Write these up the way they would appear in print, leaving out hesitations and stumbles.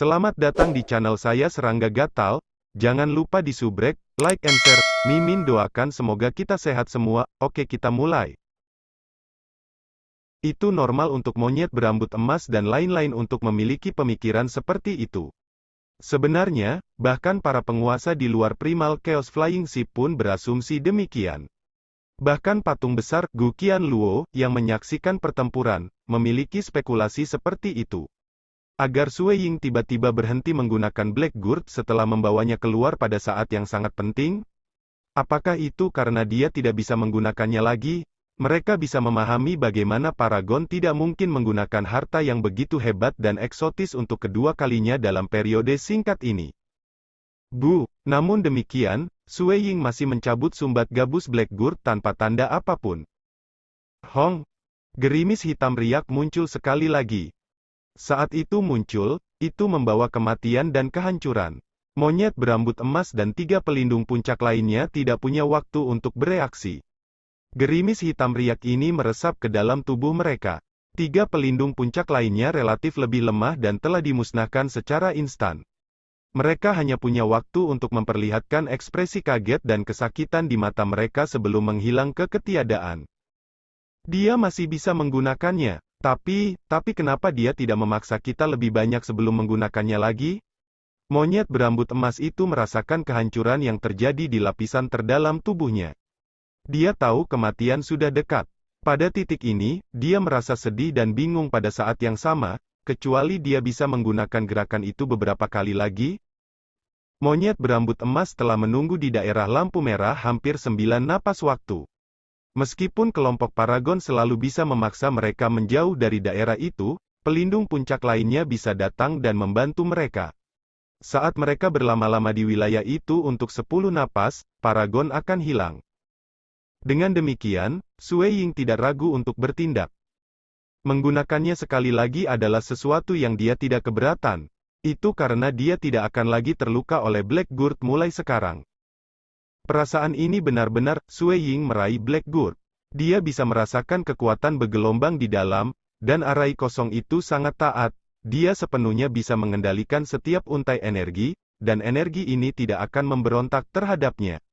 Selamat datang di channel saya Serangga Gatal. Jangan lupa di subrek, like and share. Mimin doakan semoga kita sehat semua. Oke, kita mulai. Itu normal untuk monyet berambut emas dan lain-lain untuk memiliki pemikiran seperti itu. Sebenarnya, bahkan para penguasa di luar Primal Chaos Flying Ship pun berasumsi demikian. Bahkan patung besar, Gu Qianluo, yang menyaksikan pertempuran, memiliki spekulasi seperti itu. Agar Sue Ying tiba-tiba berhenti menggunakan Blackguard setelah membawanya keluar pada saat yang sangat penting? Apakah itu karena dia tidak bisa menggunakannya lagi? Mereka bisa memahami bagaimana Paragon tidak mungkin menggunakan harta yang begitu hebat dan eksotis untuk kedua kalinya dalam periode singkat ini. Namun demikian, Sue Ying masih mencabut sumbat gabus Blackguard tanpa tanda apapun. Hong! Gerimis hitam riak muncul sekali lagi. Saat itu muncul, itu membawa kematian dan kehancuran. Monyet berambut emas dan 3 pelindung puncak lainnya tidak punya waktu untuk bereaksi. Gerimis hitam riak ini meresap ke dalam tubuh mereka. 3 pelindung puncak lainnya relatif lebih lemah dan telah dimusnahkan secara instan. Mereka hanya punya waktu untuk memperlihatkan ekspresi kaget dan kesakitan di mata mereka sebelum menghilang ke ketiadaan. Dia masih bisa menggunakannya. Tapi kenapa dia tidak memaksa kita lebih banyak sebelum menggunakannya lagi? Monyet berambut emas itu merasakan kehancuran yang terjadi di lapisan terdalam tubuhnya. Dia tahu kematian sudah dekat. Pada titik ini, dia merasa sedih dan bingung pada saat yang sama, kecuali dia bisa menggunakan gerakan itu beberapa kali lagi. Monyet berambut emas telah menunggu di daerah lampu merah hampir 9 napas waktu. Meskipun kelompok Paragon selalu bisa memaksa mereka menjauh dari daerah itu, pelindung puncak lainnya bisa datang dan membantu mereka. Saat mereka berlama-lama di wilayah itu untuk 10 napas, Paragon akan hilang. Dengan demikian, Sue Ying tidak ragu untuk bertindak. Menggunakannya sekali lagi adalah sesuatu yang dia tidak keberatan. Itu karena dia tidak akan lagi terluka oleh Blackguard mulai sekarang. Perasaan ini benar-benar, Sue Ying meraih Blackguard. Dia bisa merasakan kekuatan bergelombang di dalam, dan arai kosong itu sangat taat. Dia sepenuhnya bisa mengendalikan setiap untai energi, dan energi ini tidak akan memberontak terhadapnya.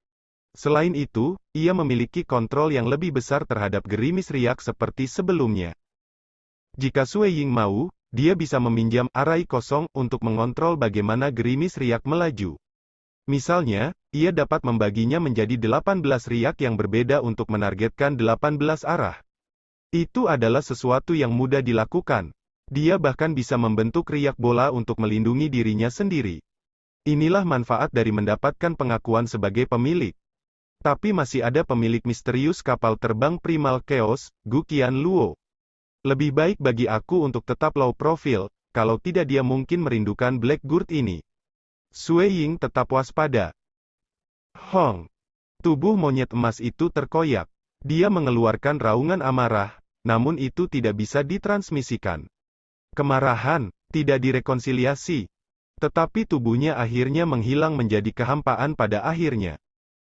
Selain itu, ia memiliki kontrol yang lebih besar terhadap gerimis riak seperti sebelumnya. Jika Sue Ying mau, dia bisa meminjam arai kosong untuk mengontrol bagaimana gerimis riak melaju. Misalnya, ia dapat membaginya menjadi 18 riak yang berbeda untuk menargetkan 18 arah. Itu adalah sesuatu yang mudah dilakukan. Dia bahkan bisa membentuk riak bola untuk melindungi dirinya sendiri. Inilah manfaat dari mendapatkan pengakuan sebagai pemilik. Tapi masih ada pemilik misterius kapal terbang Primal Chaos, Gu Qianluo. Lebih baik bagi aku untuk tetap low profile, kalau tidak dia mungkin merindukan Blackguard ini. Sue Ying tetap waspada. Hong! Tubuh monyet emas itu terkoyak. Dia mengeluarkan raungan amarah, namun itu tidak bisa ditransmisikan. Kemarahan, tidak direkonsiliasi. Tetapi tubuhnya akhirnya menghilang menjadi kehampaan pada akhirnya.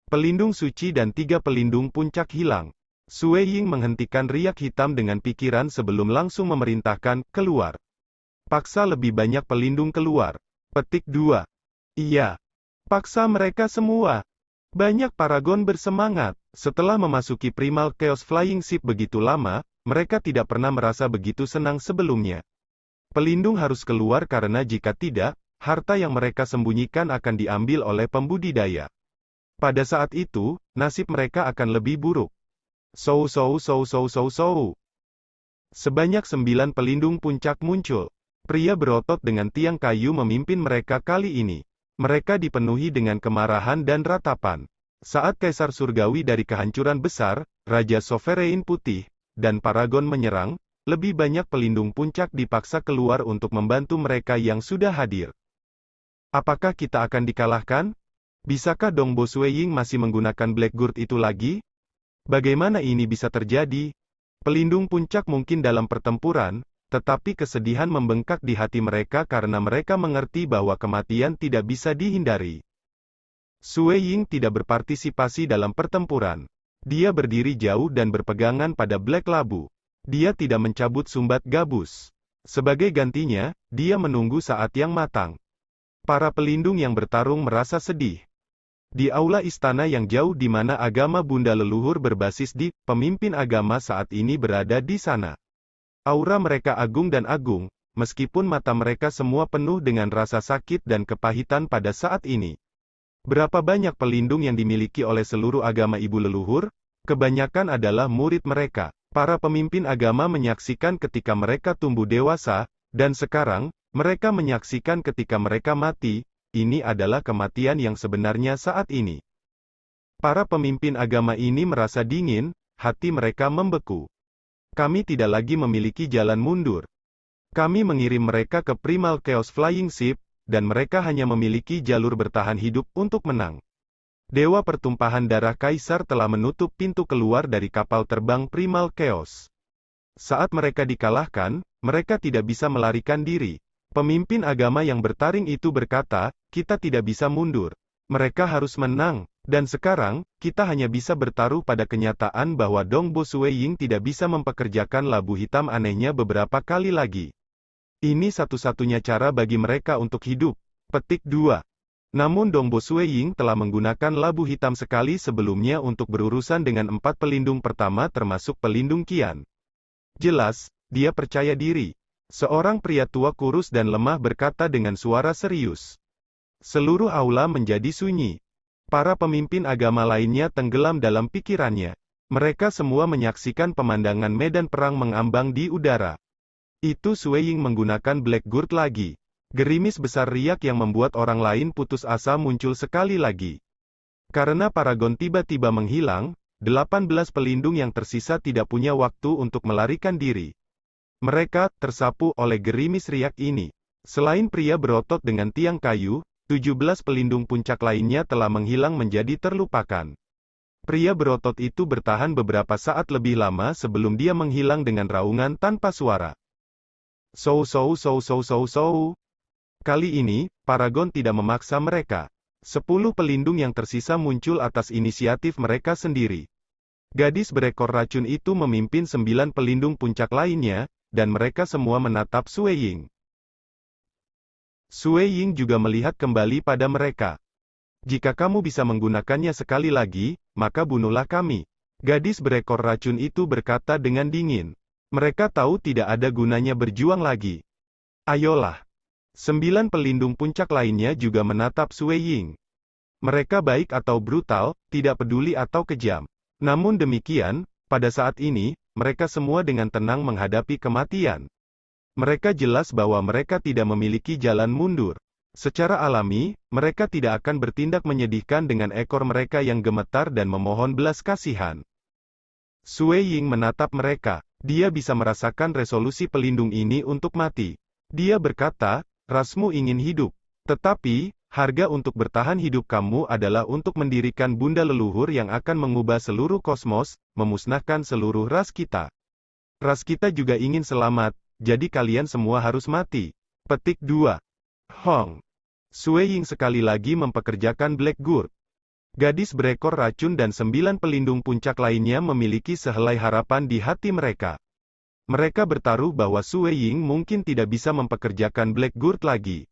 Pelindung suci dan 3 pelindung puncak hilang. Sue Ying menghentikan riak hitam dengan pikiran sebelum langsung memerintahkan, keluar. Paksa lebih banyak pelindung keluar. Petik 2. Iya. Paksa mereka semua. Banyak Paragon bersemangat. Setelah memasuki Primal Chaos Flying Ship begitu lama, mereka tidak pernah merasa begitu senang sebelumnya. Pelindung harus keluar karena jika tidak, harta yang mereka sembunyikan akan diambil oleh pembudidaya. Pada saat itu, nasib mereka akan lebih buruk. Sebanyak 9 pelindung puncak muncul. Pria berotot dengan tiang kayu memimpin mereka kali ini. Mereka dipenuhi dengan kemarahan dan ratapan. Saat Kaisar Surgawi dari kehancuran besar, Raja Sovereign Putih, dan Paragon menyerang, lebih banyak pelindung puncak dipaksa keluar untuk membantu mereka yang sudah hadir. Apakah kita akan dikalahkan? Bisakah Dongbo Sue Ying masih menggunakan Blackguard itu lagi? Bagaimana ini bisa terjadi? Pelindung puncak mungkin dalam pertempuran, tetapi kesedihan membengkak di hati mereka karena mereka mengerti bahwa kematian tidak bisa dihindari. Sue Ying tidak berpartisipasi dalam pertempuran. Dia berdiri jauh dan berpegangan pada Black Labu. Dia tidak mencabut sumbat gabus. Sebagai gantinya, dia menunggu saat yang matang. Para pelindung yang bertarung merasa sedih. Di aula istana yang jauh di mana agama Bunda leluhur berbasis di, pemimpin agama saat ini berada di sana. Aura mereka agung dan agung, meskipun mata mereka semua penuh dengan rasa sakit dan kepahitan pada saat ini. Berapa banyak pelindung yang dimiliki oleh seluruh agama ibu leluhur? Kebanyakan adalah murid mereka. Para pemimpin agama menyaksikan ketika mereka tumbuh dewasa, dan sekarang, mereka menyaksikan ketika mereka mati. Ini adalah kematian yang sebenarnya saat ini. Para pemimpin agama ini merasa dingin, hati mereka membeku. Kami tidak lagi memiliki jalan mundur. Kami mengirim mereka ke Primal Chaos Flying Ship, dan mereka hanya memiliki jalur bertahan hidup untuk menang. Dewa pertumpahan darah Kaisar telah menutup pintu keluar dari kapal terbang Primal Chaos. Saat mereka dikalahkan, mereka tidak bisa melarikan diri. Pemimpin agama yang bertaring itu berkata, kita tidak bisa mundur. Mereka harus menang. Dan sekarang, kita hanya bisa bertaruh pada kenyataan bahwa Dong Bo Sueying tidak bisa mempekerjakan labu hitam anehnya beberapa kali lagi. Ini satu-satunya cara bagi mereka untuk hidup. Petik 2. Namun Dong Bo Sueying telah menggunakan labu hitam sekali sebelumnya untuk berurusan dengan 4 pelindung pertama termasuk pelindung Qian. Jelas, dia percaya diri. Seorang pria tua kurus dan lemah berkata dengan suara serius. Seluruh aula menjadi sunyi. Para pemimpin agama lainnya tenggelam dalam pikirannya. Mereka semua menyaksikan pemandangan medan perang mengambang di udara. Itu Sueying menggunakan Black Gourd lagi. Gerimis besar riak yang membuat orang lain putus asa muncul sekali lagi. Karena Paragon tiba-tiba menghilang, 18 pelindung yang tersisa tidak punya waktu untuk melarikan diri. Mereka tersapu oleh gerimis riak ini. Selain pria berotot dengan tiang kayu, 17 pelindung puncak lainnya telah menghilang menjadi terlupakan. Pria berotot itu bertahan beberapa saat lebih lama sebelum dia menghilang dengan raungan tanpa suara. Sow. Kali ini, Paragon tidak memaksa mereka. 10 pelindung yang tersisa muncul atas inisiatif mereka sendiri. Gadis berekor racun itu memimpin 9 pelindung puncak lainnya, dan mereka semua menatap Sueying. Sueying juga melihat kembali pada mereka. Jika kamu bisa menggunakannya sekali lagi, maka bunuhlah kami. Gadis berekor racun itu berkata dengan dingin. Mereka tahu tidak ada gunanya berjuang lagi. Ayolah. 9 pelindung puncak lainnya juga menatap Sueying. Mereka baik atau brutal, tidak peduli atau kejam. Namun demikian, pada saat ini, mereka semua dengan tenang menghadapi kematian. Mereka jelas bahwa mereka tidak memiliki jalan mundur. Secara alami, mereka tidak akan bertindak menyedihkan dengan ekor mereka yang gemetar dan memohon belas kasihan. Sueying menatap mereka. Dia bisa merasakan resolusi pelindung ini untuk mati. Dia berkata, rasmu ingin hidup. Tetapi, harga untuk bertahan hidup kamu adalah untuk mendirikan Bunda leluhur yang akan mengubah seluruh kosmos, memusnahkan seluruh ras kita. Ras kita juga ingin selamat. Jadi kalian semua harus mati. Petik 2. Hong. Sueying sekali lagi mempekerjakan Black Gourd. Gadis berekor racun dan 9 pelindung puncak lainnya memiliki sehelai harapan di hati mereka. Mereka bertaruh bahwa Sueying mungkin tidak bisa mempekerjakan Black Gourd lagi.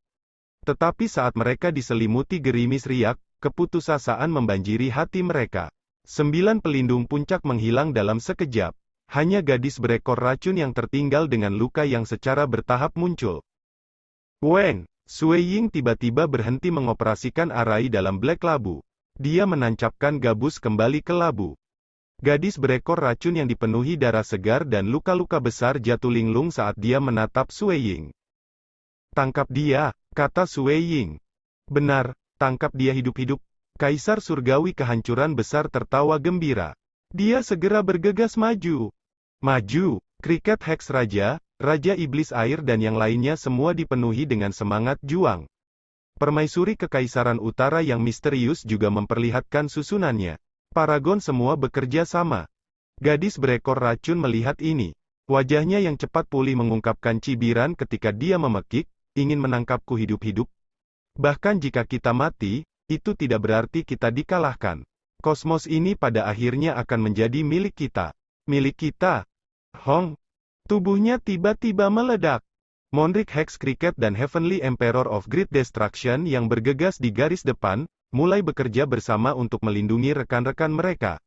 Tetapi saat mereka diselimuti gerimis riak, keputusasaan membanjiri hati mereka. 9 pelindung puncak menghilang dalam sekejap. Hanya gadis berekor racun yang tertinggal dengan luka yang secara bertahap muncul. Weng, Sueying tiba-tiba berhenti mengoperasikan arai dalam Black Labu. Dia menancapkan gabus kembali ke labu. Gadis berekor racun yang dipenuhi darah segar dan luka-luka besar jatuh linglung saat dia menatap Sueying. Tangkap dia, kata Sueying. Benar, tangkap dia hidup-hidup. Kaisar surgawi kehancuran besar tertawa gembira. Dia segera bergegas maju. Maju, Kriket Hex Raja, Raja Iblis Air dan yang lainnya semua dipenuhi dengan semangat juang. Permaisuri Kekaisaran Utara yang misterius juga memperlihatkan susunannya. Paragon semua bekerja sama. Gadis berekor racun melihat ini. Wajahnya yang cepat pulih mengungkapkan cibiran ketika dia memekik, ingin menangkapku hidup-hidup. Bahkan jika kita mati, itu tidak berarti kita dikalahkan. Kosmos ini pada akhirnya akan menjadi milik kita. Milik kita. Hong. Tubuhnya tiba-tiba meledak. Monrik Hex Cricket dan Heavenly Emperor of Great Destruction yang bergegas di garis depan, mulai bekerja bersama untuk melindungi rekan-rekan mereka.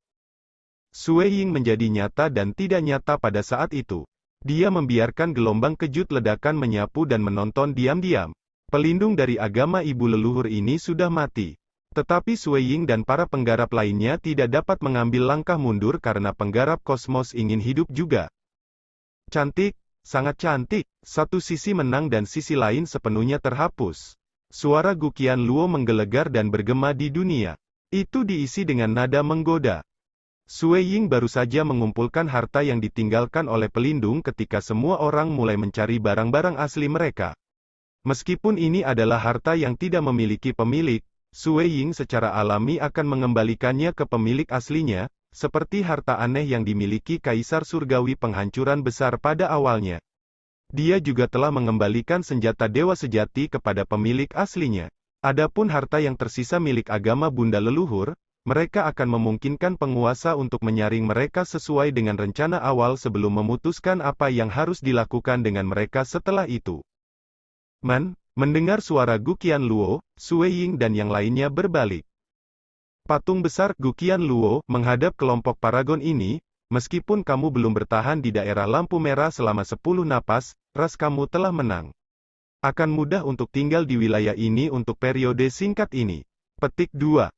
Sui Ying menjadi nyata dan tidak nyata pada saat itu. Dia membiarkan gelombang kejut ledakan menyapu dan menonton diam-diam. Pelindung dari agama ibu leluhur ini sudah mati. Tetapi Sui Ying dan para penggarap lainnya tidak dapat mengambil langkah mundur karena penggarap kosmos ingin hidup juga. Cantik, sangat cantik. Satu sisi menang dan sisi lain sepenuhnya terhapus. Suara Guqian Luo menggelegar dan bergema di dunia. Itu diisi dengan nada menggoda. Sui Ying baru saja mengumpulkan harta yang ditinggalkan oleh pelindung ketika semua orang mulai mencari barang-barang asli mereka. Meskipun ini adalah harta yang tidak memiliki pemilik, Sui Ying secara alami akan mengembalikannya ke pemilik aslinya, seperti harta aneh yang dimiliki Kaisar Surgawi penghancuran besar pada awalnya. Dia juga telah mengembalikan senjata dewa sejati kepada pemilik aslinya. Adapun harta yang tersisa milik agama Bunda leluhur, mereka akan memungkinkan penguasa untuk menyaring mereka sesuai dengan rencana awal sebelum memutuskan apa yang harus dilakukan dengan mereka setelah itu. Mendengar suara Guqian Luo, Sui Ying dan yang lainnya berbalik. Patung besar Guqian Luo menghadap kelompok paragon ini. Meskipun kamu belum bertahan di daerah lampu merah selama 10 napas, ras kamu telah menang. Akan mudah untuk tinggal di wilayah ini untuk periode singkat ini. Petik 2.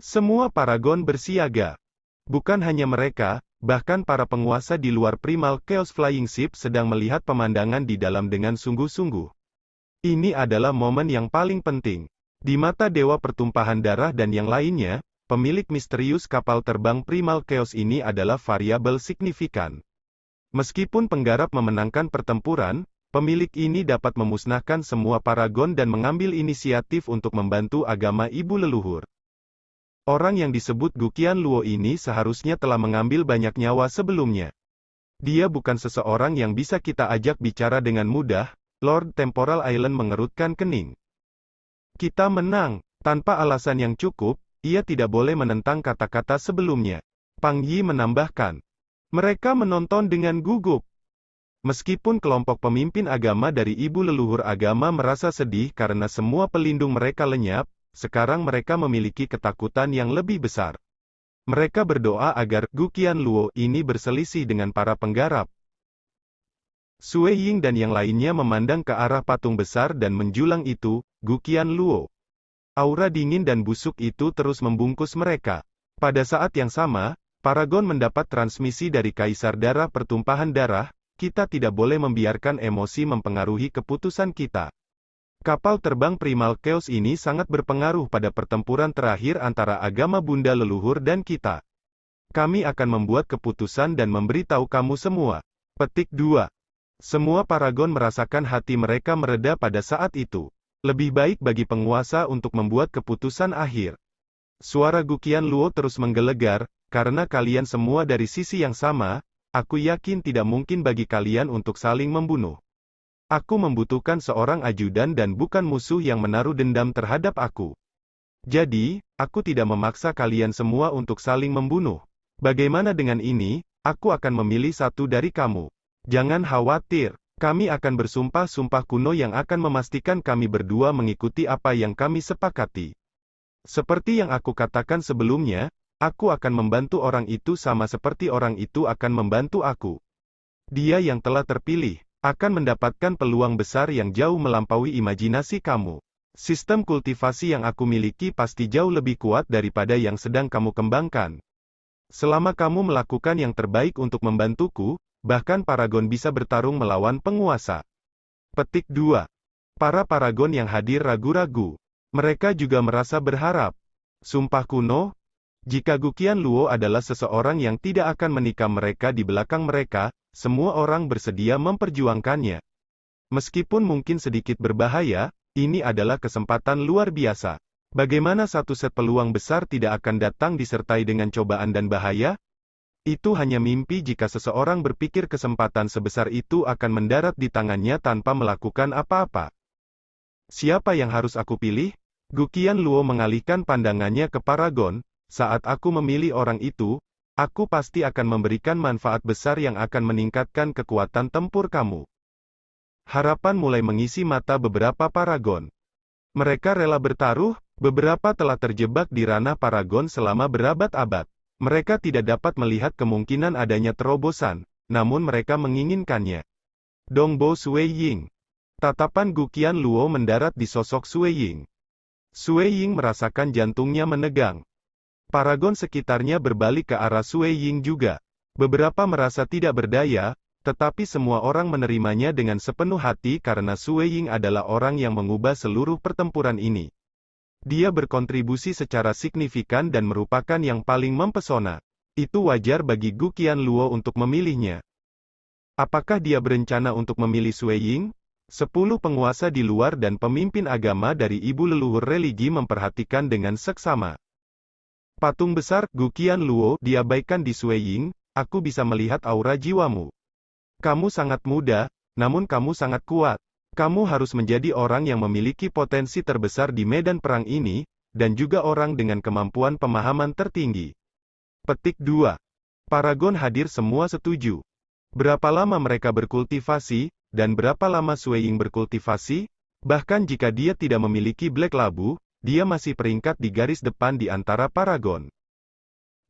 Semua paragon bersiaga. Bukan hanya mereka, bahkan para penguasa di luar Primal Chaos Flying Ship sedang melihat pemandangan di dalam dengan sungguh-sungguh. Ini adalah momen yang paling penting. Di mata Dewa Pertumpahan Darah dan yang lainnya, pemilik misterius kapal terbang Primal Chaos ini adalah variabel signifikan. Meskipun penggarap memenangkan pertempuran, pemilik ini dapat memusnahkan semua paragon dan mengambil inisiatif untuk membantu agama ibu leluhur. Orang yang disebut Guqian Luo ini seharusnya telah mengambil banyak nyawa sebelumnya. Dia bukan seseorang yang bisa kita ajak bicara dengan mudah. Lord Temporal Island mengerutkan kening. Kita menang. Tanpa alasan yang cukup, ia tidak boleh menentang kata-kata sebelumnya. Pang Yi menambahkan. Mereka menonton dengan gugup. Meskipun kelompok pemimpin agama dari ibu leluhur agama merasa sedih karena semua pelindung mereka lenyap, sekarang mereka memiliki ketakutan yang lebih besar. Mereka berdoa agar Guqian Luo ini berselisih dengan para penggarap. Sui Ying dan yang lainnya memandang ke arah patung besar dan menjulang itu, Guqian Luo. Aura dingin dan busuk itu terus membungkus mereka. Pada saat yang sama, Paragon mendapat transmisi dari Kaisar Darah Pertumpahan Darah. Kita tidak boleh membiarkan emosi mempengaruhi keputusan kita. Kapal terbang Primal Chaos ini sangat berpengaruh pada pertempuran terakhir antara agama Bunda leluhur dan kita. Kami akan membuat keputusan dan memberitahu kamu semua. Petik 2. Semua paragon merasakan hati mereka mereda pada saat itu. Lebih baik bagi penguasa untuk membuat keputusan akhir. Suara Guqian Luo terus menggelegar, karena kalian semua dari sisi yang sama, aku yakin tidak mungkin bagi kalian untuk saling membunuh. Aku membutuhkan seorang ajudan dan bukan musuh yang menaruh dendam terhadap aku. Jadi, aku tidak memaksa kalian semua untuk saling membunuh. Bagaimana dengan ini? Aku akan memilih satu dari kamu. Jangan khawatir, kami akan bersumpah sumpah kuno yang akan memastikan kami berdua mengikuti apa yang kami sepakati. Seperti yang aku katakan sebelumnya, aku akan membantu orang itu sama seperti orang itu akan membantu aku. Dia yang telah terpilih, akan mendapatkan peluang besar yang jauh melampaui imajinasi kamu. Sistem kultivasi yang aku miliki pasti jauh lebih kuat daripada yang sedang kamu kembangkan. Selama kamu melakukan yang terbaik untuk membantuku, bahkan paragon bisa bertarung melawan penguasa. Petik 2. Para paragon yang hadir ragu-ragu. Mereka juga merasa berharap. Sumpah kuno? Jika Guqian Luo adalah seseorang yang tidak akan menikam mereka di belakang mereka, semua orang bersedia memperjuangkannya. Meskipun mungkin sedikit berbahaya, ini adalah kesempatan luar biasa. Bagaimana satu set peluang besar tidak akan datang disertai dengan cobaan dan bahaya? Itu hanya mimpi jika seseorang berpikir kesempatan sebesar itu akan mendarat di tangannya tanpa melakukan apa-apa. Siapa yang harus aku pilih? Guqian Luo mengalihkan pandangannya ke Paragon. Saat aku memilih orang itu, aku pasti akan memberikan manfaat besar yang akan meningkatkan kekuatan tempur kamu. Harapan mulai mengisi mata beberapa paragon. Mereka rela bertaruh, beberapa telah terjebak di ranah paragon selama berabad-abad. Mereka tidak dapat melihat kemungkinan adanya terobosan, namun mereka menginginkannya. Dongbo Suiying. Tatapan Gu Qianluo mendarat di sosok Suiying. Suiying merasakan jantungnya menegang. Paragon sekitarnya berbalik ke arah Suiying juga. Beberapa merasa tidak berdaya, tetapi semua orang menerimanya dengan sepenuh hati karena Suiying adalah orang yang mengubah seluruh pertempuran ini. Dia berkontribusi secara signifikan dan merupakan yang paling mempesona. Itu wajar bagi Gu Qianluo untuk memilihnya. Apakah dia berencana untuk memilih Suiying? 10 penguasa di luar dan pemimpin agama dari ibu leluhur religi memperhatikan dengan seksama. Patung besar Gu Qianluo diabaikan di Suiying. Aku bisa melihat aura jiwamu. Kamu sangat muda, namun kamu sangat kuat. Kamu harus menjadi orang yang memiliki potensi terbesar di medan perang ini, dan juga orang dengan kemampuan pemahaman tertinggi. Petik 2. Paragon hadir semua setuju. Berapa lama mereka berkultivasi, dan berapa lama Suiying berkultivasi? Bahkan jika dia tidak memiliki Black Labu, dia masih peringkat di garis depan di antara paragon.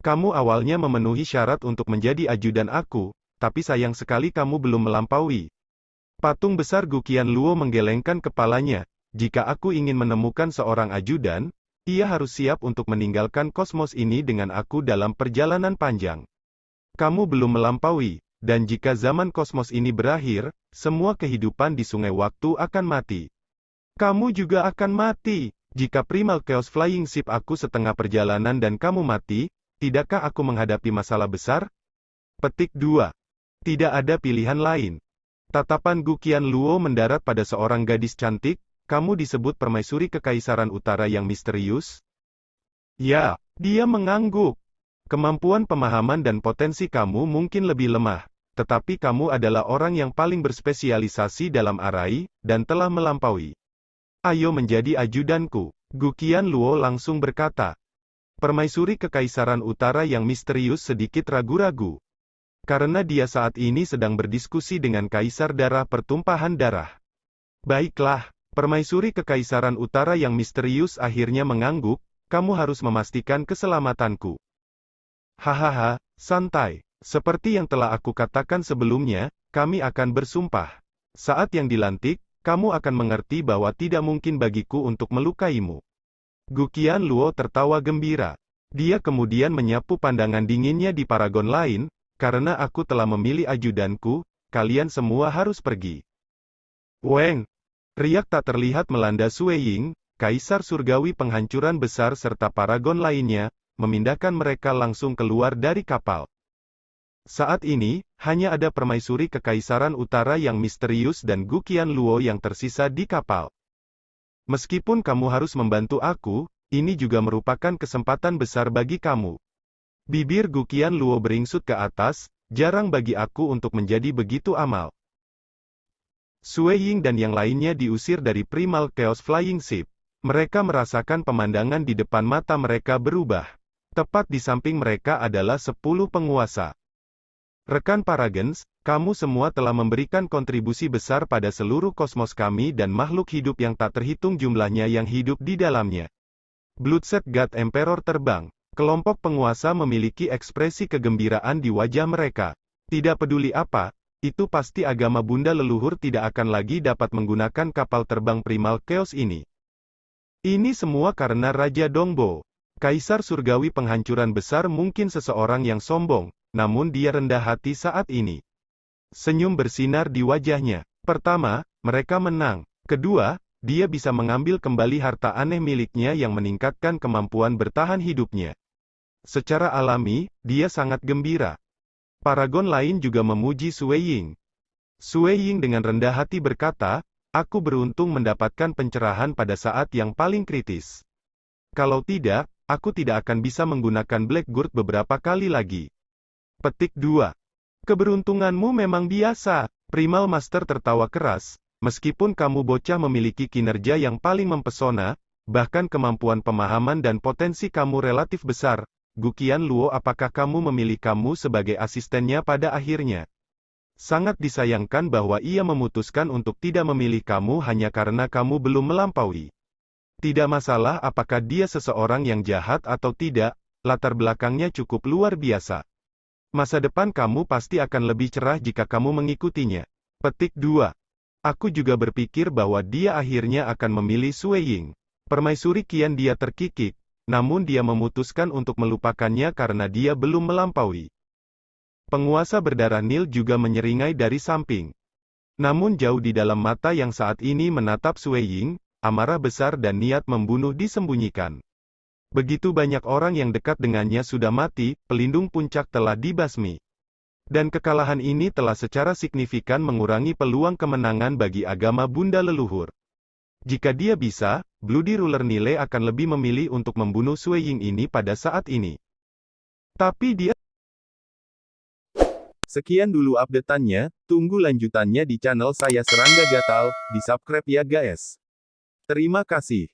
Kamu awalnya memenuhi syarat untuk menjadi ajudan aku, tapi sayang sekali kamu belum melampaui. Patung besar Gu Qianluo menggelengkan kepalanya. Jika aku ingin menemukan seorang ajudan, ia harus siap untuk meninggalkan kosmos ini dengan aku dalam perjalanan panjang. Kamu belum melampaui, dan jika zaman kosmos ini berakhir, semua kehidupan di sungai waktu akan mati. Kamu juga akan mati. Jika Primal Chaos Flying Ship aku setengah perjalanan dan kamu mati, tidakkah aku menghadapi masalah besar? Petik 2. Tidak ada pilihan lain. Tatapan Gu Qianluo mendarat pada seorang gadis cantik. Kamu disebut permaisuri kekaisaran utara yang misterius? Ya, dia mengangguk. Kemampuan pemahaman dan potensi kamu mungkin lebih lemah, tetapi kamu adalah orang yang paling berspesialisasi dalam arai, dan telah melampaui. Ayo menjadi ajudanku. Gu Qianluo langsung berkata. Permaisuri kekaisaran utara yang misterius sedikit ragu-ragu. Karena dia saat ini sedang berdiskusi dengan kaisar darah pertumpahan darah. Baiklah, permaisuri kekaisaran utara yang misterius akhirnya mengangguk, kamu harus memastikan keselamatanku. Hahaha, santai. Seperti yang telah aku katakan sebelumnya, kami akan bersumpah. Saat yang dilantik, kamu akan mengerti bahwa tidak mungkin bagiku untuk melukaimu. Gu Qianluo tertawa gembira. Dia kemudian menyapu pandangan dinginnya di paragon lain. Karena aku telah memilih ajudanku, kalian semua harus pergi. Weng! Riak tak terlihat melanda Suiying, kaisar surgawi penghancuran besar serta paragon lainnya, memindahkan mereka langsung keluar dari kapal. Saat ini, hanya ada permaisuri kekaisaran utara yang misterius dan Gu Qianluo yang tersisa di kapal. Meskipun kamu harus membantu aku, ini juga merupakan kesempatan besar bagi kamu. Bibir Gu Qianluo beringsut ke atas, jarang bagi aku untuk menjadi begitu amal. Suiying dan yang lainnya diusir dari Primal Chaos Flying Ship. Mereka merasakan pemandangan di depan mata mereka berubah. Tepat di samping mereka adalah 10 penguasa. Rekan Paragons, kamu semua telah memberikan kontribusi besar pada seluruh kosmos kami dan makhluk hidup yang tak terhitung jumlahnya yang hidup di dalamnya. Bloodset God Emperor terbang. Kelompok penguasa memiliki ekspresi kegembiraan di wajah mereka. Tidak peduli apa, itu pasti agama Bunda leluhur tidak akan lagi dapat menggunakan kapal terbang Primal Chaos ini. Ini semua karena Raja Dongbo. Kaisar surgawi penghancuran besar mungkin seseorang yang sombong, namun dia rendah hati saat ini. Senyum bersinar di wajahnya. Pertama, mereka menang. Kedua, dia bisa mengambil kembali harta aneh miliknya yang meningkatkan kemampuan bertahan hidupnya. Secara alami, dia sangat gembira. Paragon lain juga memuji Suiying. Suiying dengan rendah hati berkata, aku beruntung mendapatkan pencerahan pada saat yang paling kritis. Kalau tidak, aku tidak akan bisa menggunakan Blackguard beberapa kali lagi. Petik 2. Keberuntunganmu memang biasa. Primal Master tertawa keras. Meskipun kamu bocah memiliki kinerja yang paling mempesona, bahkan kemampuan pemahaman dan potensi kamu relatif besar, Gu Qianluo apakah kamu memilih kamu sebagai asistennya pada akhirnya? Sangat disayangkan bahwa ia memutuskan untuk tidak memilih kamu hanya karena kamu belum melampaui. Tidak masalah apakah dia seseorang yang jahat atau tidak, latar belakangnya cukup luar biasa. Masa depan kamu pasti akan lebih cerah jika kamu mengikutinya. Petik 2. Aku juga berpikir bahwa dia akhirnya akan memilih Sue Ying. Permaisuri kian dia terkikik, namun dia memutuskan untuk melupakannya karena dia belum melampaui. Penguasa berdarah Nil juga menyeringai dari samping. Namun jauh di dalam mata yang saat ini menatap Sue Ying, amarah besar dan niat membunuh disembunyikan. Begitu banyak orang yang dekat dengannya sudah mati, pelindung puncak telah dibasmi. Dan kekalahan ini telah secara signifikan mengurangi peluang kemenangan bagi agama Bunda leluhur. Jika dia bisa, Bloody Ruler Nile akan lebih memilih untuk membunuh Sue Ying ini pada saat ini. Tapi dia... Sekian dulu update-annya, tunggu lanjutannya di channel saya Serangga Gatal, di subscribe ya guys. Terima kasih.